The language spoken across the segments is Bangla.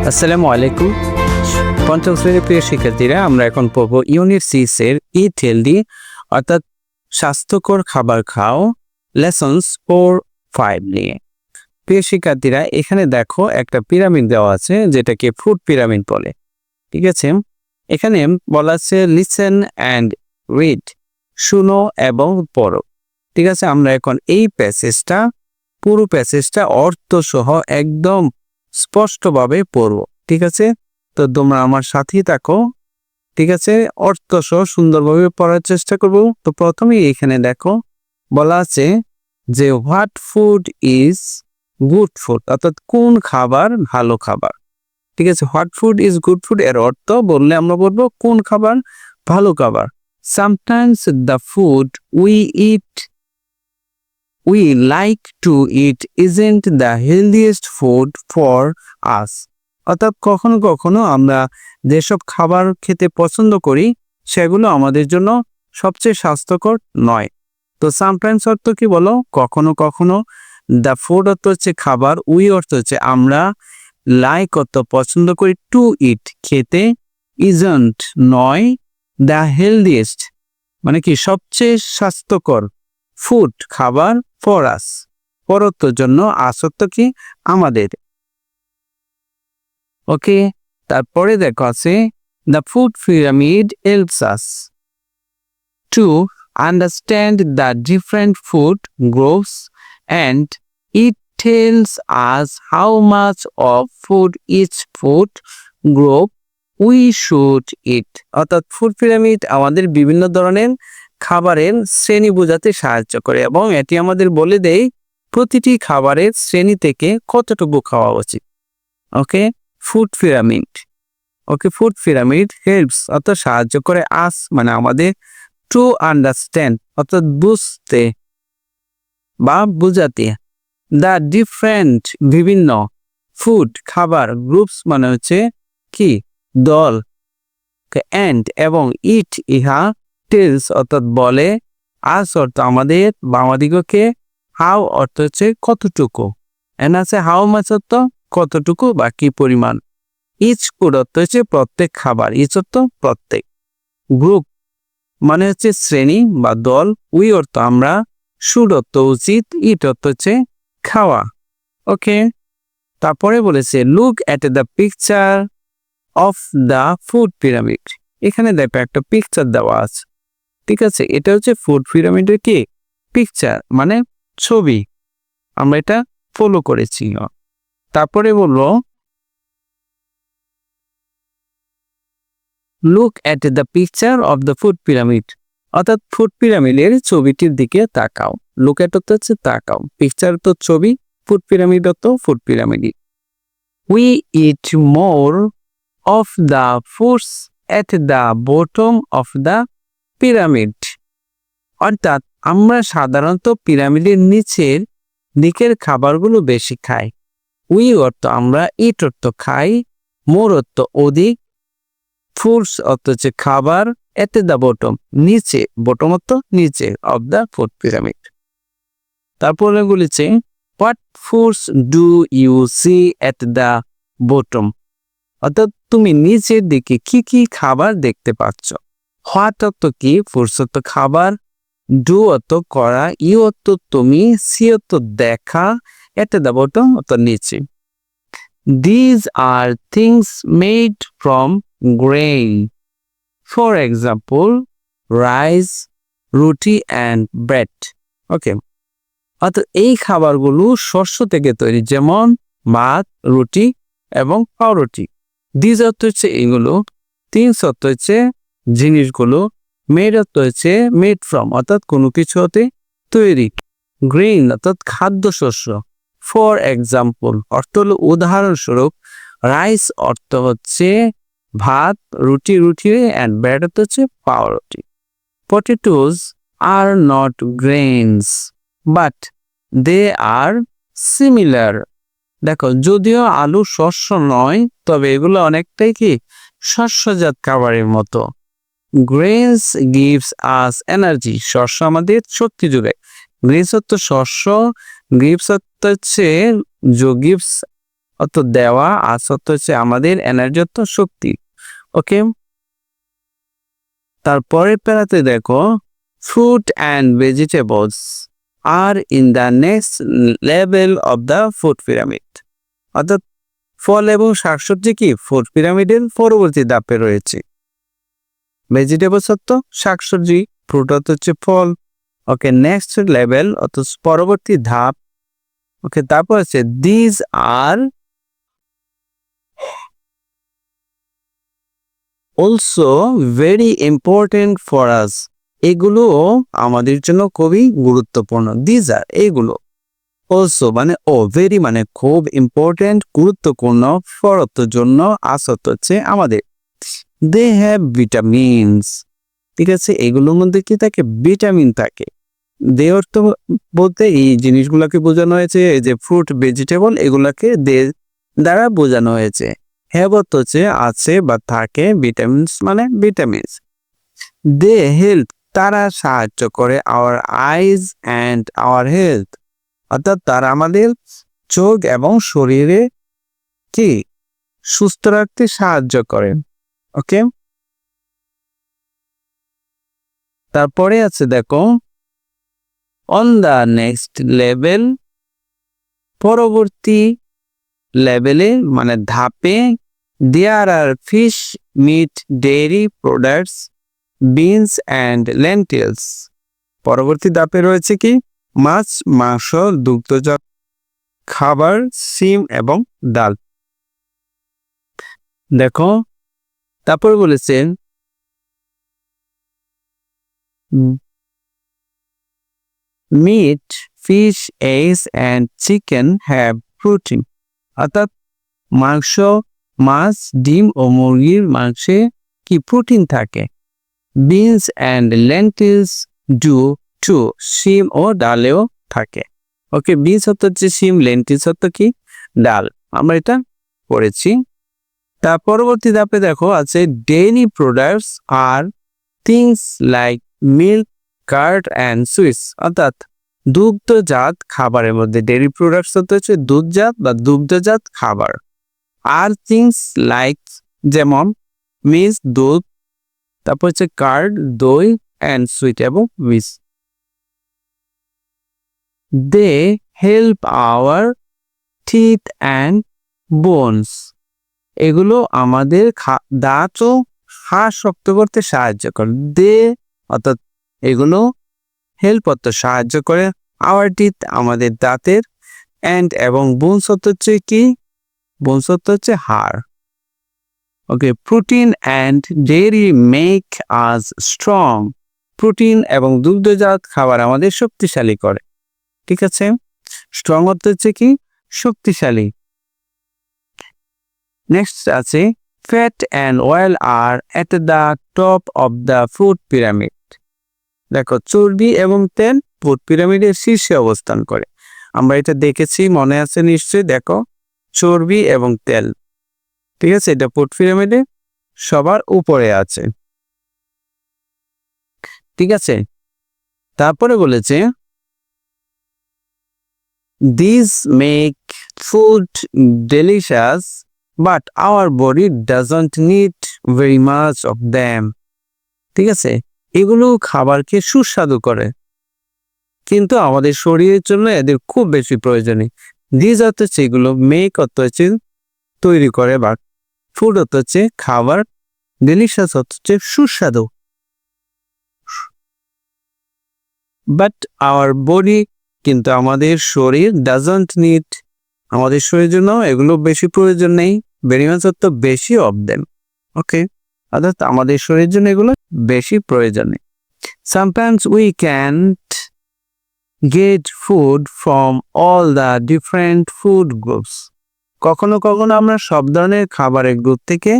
আসসালামু আলাইকুম। পঞ্চম শ্রেণীর প্রিয় শিক্ষার্থীরা, আমরা এখন পড়ব ইউনিট 6 এর ইট হেলদি অর্থাৎ স্বাস্থ্যকর খাবার খাও লেসন্স 4-5 নিয়ে। প্রিয় শিক্ষার্থীরা, এখানে দেখো একটা পিরামিড দেওয়া আছে যেটাকে ফুড পিরামিড বলে। ঠিক আছে, এখানে বলা আছে লিসেন অ্যান্ড রিড, শুনো এবং পড়ো। ঠিক আছে, আমরা এখন এই প্যাসেজটা পুরো প্যাসেজটা অর্থ সহ একদম স্পষ্টভাবে পড়ব। ঠিক আছে, তো তোমরা আমার সাথেই থাকো। ঠিক আছে, অর্থ সহ সুন্দরভাবে পড়ার চেষ্টা করব। তো প্রথমেই এখানে দেখো বলা আছে যে what food is good food, অর্থাৎ কোন খাবার ভালো খাবার। ঠিক আছে, what food is good food এর অর্থ বললে আমরা বলবো কোন খাবার ভালো খাবার। Sometimes the food we like to eat isn't the healthiest food for us, অর্থাৎ কখনো কখনো আমরা যেসব খাবার খেতে পছন্দ করি সেগুলো আমাদের জন্য সবচেয়ে স্বাস্থ্যকর নয়। তো সামটাইমস অর্থ কি বলো, কখনো কখনো, দ্য ফুড অর্থ হচ্ছে খাবার, উই অর্থ হচ্ছে আমরা, লাইক অর্থ পছন্দ করি, টু ইট খেতে, ইজন্ট নয়, দ্য হেলদিয়েস্ট মানে কি সবচেয়ে স্বাস্থ্যকর, ফুড খাবার, ফর আস পরত্বর জন্য, আসত্ব কি আমাদের। ওকে, তারপরে দেখো আছে the food pyramid helps us to understand the different food groups and it tells us how much of food each food group we should eat, অর্থাৎ ফুড পিরামিড আমাদের বিভিন্ন ধরনের খাবারের শ্রেণী বোঝাতে সাহায্য করে এবং এটি আমাদের বলে দেয় প্রতিটি খাবারের শ্রেণী থেকে কতটুকু খাওয়া উচিত। ওকে, ফুড পিরামিড। ওকে, ফুড পিরামিড হেল্পস অর্থাৎ সাহায্য করে, আস মানে আমাদের, টু আন্ডারস্ট্যান্ড অর্থাৎ বুঝতে বা বুঝাতে, দ্য ডিফারেন্ট বিভিন্ন, ফুড খাবার, গ্রুপস মানে হচ্ছে কি দল, অ্যান্ড এবং ইট ইহা, টেলস অর্থাৎ বলে, আস অর্থ আমাদের বা আমাদিগকে, হাউ অর্থ হচ্ছে কতটুকু, এন্ড আছে হাউ মাচ অর্থ কতটুকু বা কি পরিমাণ, ইচ ফুড অর্থ হচ্ছে প্রত্যেক খাবার, ইচ অর্থ প্রত্যেক, গ্রুপ মানে হচ্ছে শ্রেণী বা দল, উই অর্থ আমরা, শুড অর্থ উচিত, ইট অর্থ হচ্ছে খাওয়া। ওকে, তারপরে বলেছে look at the picture of the food pyramid. এখানে দেখো একটা পিকচার দেওয়া আছে। ঠিক আছে, এটা হচ্ছে ফুড পিরামিডের কি পিকচার মানে ছবি, আমরা এটা ফলো করেছি। তারপরে বললো look at the picture of the food pyramid, অর্থাৎ ফুড পিরামিডের ছবিটির দিকে তাকাও। লুক এট হচ্ছে তাকাও, পিকচার তো ছবি, ফুড পিরামিড তো food pyramid. We eat more of the foods at the bottom of the pyramid, অর্থাৎ আমরা সাধারণত পিরামিডের নিচের দিকের খাবারগুলো বেশি খাই। উই অর্থ আমরা, ইট অর্থ খাই, মোর অর্থ অধিক, ফুডস অর্থ হচ্ছে খাবার, এট দ্য বটম নিচে, বটম অর্থ নিচে, অফ দ্য ফুড পিরামিড। তারপরে বলেছে what foods do you see at the bottom, অর্থাৎ তুমি নিচের দিকে কি কি খাবার দেখতে পাচ্ছ। হোয়াট অর্থ কি, ফুডস অর্থ খাবার, ডু অর্থ করা, ইউ অর্থ তুমি, সি অর্থ দেখা, এট দ্য বটম অর্থ নিচে। These are things made from grain, for example rice, রুটি অ্যান্ড ব্রেড। ওকে, অর্থাৎ এই খাবারগুলো শস্য থেকে তৈরি, যেমন ভাত, রুটি এবং পাউরুটি। দিজ অর্থ হচ্ছে এগুলো, থিংস অর্থ হচ্ছে জিনিসগুলো, মেড অর্থ হচ্ছে মেড ফ্রম অর্থাৎ কোনো কিছু হতে তৈরি, গ্রেইন অর্থাৎ খাদ্যশস্য, ফর এক্সাম্পল অর্থ হলো উদাহরণস্বরূপ, রাইস অর্থ হচ্ছে ভাত, রুটি অ্যান্ড ব্রেড অর্থ হচ্ছে পাউরুটি। Potatoes are not grains but they are similar, দেখো যদিও আলু শস্য নয় তবে এগুলো অনেকটাই কি শস্যজাত খাবারের মতো। গ্রেনস গিভস আস এনার্জি, শস্য আমাদের শক্তি যোগায়। গ্রেনস অর্থ শস্য, গিভস অর্থ হচ্ছে গিভস অত দেওয়া, আর সত্য হচ্ছে আমাদের এনার্জি অর্থ শক্তি। ওকে, তারপরের প্যারাতে দেখো fruit and vegetables are in the next level of the food pyramid. অর্থাৎ ফল এবং শাকসবজি কি ফুড পিরামিডের পরবর্তী ধাপে রয়েছে। ভেজিটেবলস অর্থ শাকসবজি, ফ্রুট অর্থ হচ্ছে ফল। ওকে, নেক্সট লেভেল অর্থ পরবর্তী ধাপ। ওকে, তারপর আছে this are also very important for us. এগুলো আমাদের জন্য খুবই গুরুত্বপূর্ণ। দিস আর এগুলো, অলসো মানে ও, ভেরি মানে খুব, ইম্পর্টেন্ট গুরুত্বপূর্ণ, ফর অর্থ জন্য, আস অর্থ হচ্ছে আমাদের। They have vitamins. ঠিক আছে, এগুলোর মধ্যে কি থাকে? ভিটামিন থাকে। দে অর্থ বলতে এই জিনিসগুলোকে বোঝানো হয়েছে, এই যে ফ্রুট ভেজিটেবল এগুলাকে দে দ্বারা বোঝানো হয়েছে। হ্যাভ অর্থ হচ্ছে আছে বা থাকে, ভিটামিনস মানে ভিটামিনস। দে হেল্প তারা সাহায্য করে, our eyes and our health, অর্থাৎ তারা আমাদের চোখ এবং শরীরে কি সুস্থ রাখতে সাহায্য করে। ওকে, তারপরে আছে দেখো অন দ্য নেক্সট লেভেল, পরবর্তী লেভেলে মানে ধাপে, there are fish, meat, dairy products, beans and lentils. পরবর্তী ধাপে রয়েছে কি মাছ, মাংস, দুগ্ধজাত খাবার, সিম এবং ডাল। দেখো তারপর বলেছেন meat, fish, eggs and chicken have protein, অর্থাৎ মাংস, মাছ, ডিম ও মুরগির মাংসে কি প্রোটিন থাকে। Beans and lentils do to, শিম ও ডালেও থাকে। ওকে, বিনস হচ্ছে হচ্ছে শিম, লেন্টিলস হচ্ছে কি ডাল, আমরা এটা পড়েছি। তার পরবর্তী ধাপে দেখো আছে dairy products R things like milk, card and sweets, অর্থাৎ দুগ্ধজাত খাবারের মধ্যে ডেইরি প্রোডাক্টস হচ্ছে দুধজাত বা দুগ্ধজাত খাবার। আর থিংস লাইক যেমন মিস দুধ, তারপর হচ্ছে কার্ড দই, অ্যান্ড সুইট এবং মিস। They help our teeth and bones, এগুলো আমাদের দাঁত ও হাড় শক্ত করতে সাহায্য করে। দে অর্থাৎ এগুলো হেল্প অর্থ সাহায্য করে, আওয়ার টিথ আমাদের দাঁতের, অ্যান্ড এবং বোনস হচ্ছে কি বোনস হচ্ছে হাড়। Okay, protein and dairy make us strong, protein এবং দুগ্ধজাত খাবার আমাদের শক্তিশালী করে। ঠিক আছে, স্ট্রং অর্থ হচ্ছে কি শক্তিশালী। নেক্সট আছে fat and oil are at the top of the food pyramid. দেখো চর্বি এবং তেল ফুড পিরামিডের শীর্ষে অবস্থান করে। আমরা এটা দেখেছি, মনে আছে নিশ্চয়ই। দেখো চর্বি এবং তেল, ঠিক আছে, এটা ফুড পিরামিডে সবার উপরে আছে। ঠিক আছে, তারপরে বলেছে this make food delicious but our body doesn't need very much of them. ঠিক আছে, এগুলো খাবারকে সুস্বাদু করে, কিন্তু আমাদের শরীরের জন্য এদের খুব বেশি প্রয়োজনীয়। দিস অর্থ হচ্ছে এগুলো, মেক অর্থ হচ্ছে তৈরি করে, বা ফুড অর্থ হচ্ছে খাবার, ডেলিশিয়াস অর্থ হচ্ছে সুস্বাদু। বাট আওয়ার বডি, কিন্তু আমাদের শরীর, ডাজন্ট নিড, আমাদের শরীরের জন্য এগুলো বেশি প্রয়োজন নেই। ভেরি মাচ অর্থ বেশি অফ দেম। ওকে, অর্থাৎ আমাদের শরীরের জন্য এগুলো বেশি প্রয়োজন নেই। Sometimes we can't get food from all the different food groups, কখনো কখনো আমরা সব ধরনের খাবারের গ্রুপ থেকে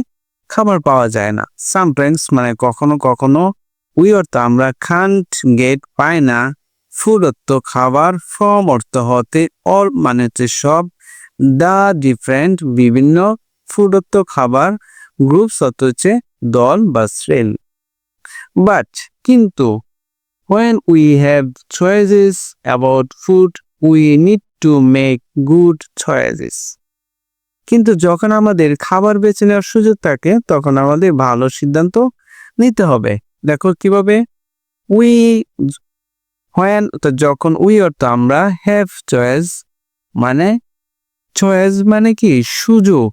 খাবার পাওয়া যায় না। সামটাইমস মানে কখনো কখনো, উই অর্থ আমরা, কান্ট গেট পায় না, ফুড অর্থ খাবার, ফ্রম অর্থ হতে, অল মানে হচ্ছে সব, দ্য ডিফারেন্ট বিভিন্ন, ফুড অর্থ খাবার, গ্রুপস অর্থ হচ্ছে দল বা শ্রেণী। বাট কিন্তু, when we have choices about food, we need to make good choices. কিন্তু যখন আমাদের খাবার বেছে নেওয়ার সুযোগ থাকে তখন আমাদের ভালো সিদ্ধান্ত নিতে হবে। দেখো কিভাবে, উই হোয়েন, তো যখন উই অর্থ আমরা, হ্যাভ চয়েস মানে, চয়েস মানে কি সুযোগ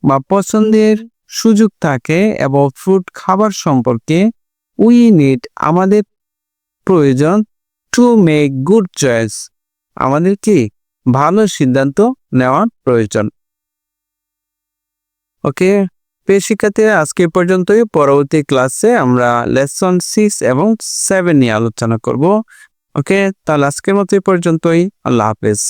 বা পছন্দের সুযোগ থাকে, এবং ফুড খাবার সম্পর্কে, উই নিড আমাদের প্রয়োজন, টু মেক গুড চয়েস আমাদের কি ভালো সিদ্ধান্ত নেওয়ার প্রয়োজন। ওকে, প্রিয় শিক্ষার্থীরা, আজকে পর্যন্তই। পরবর্তী ক্লাসে আমরা লেসন 6 এবং 7 নিয়ে আলোচনা করব। ওকে, তাহলে আজকের মতো এই পর্যন্তই। আল্লাহ হাফেজ।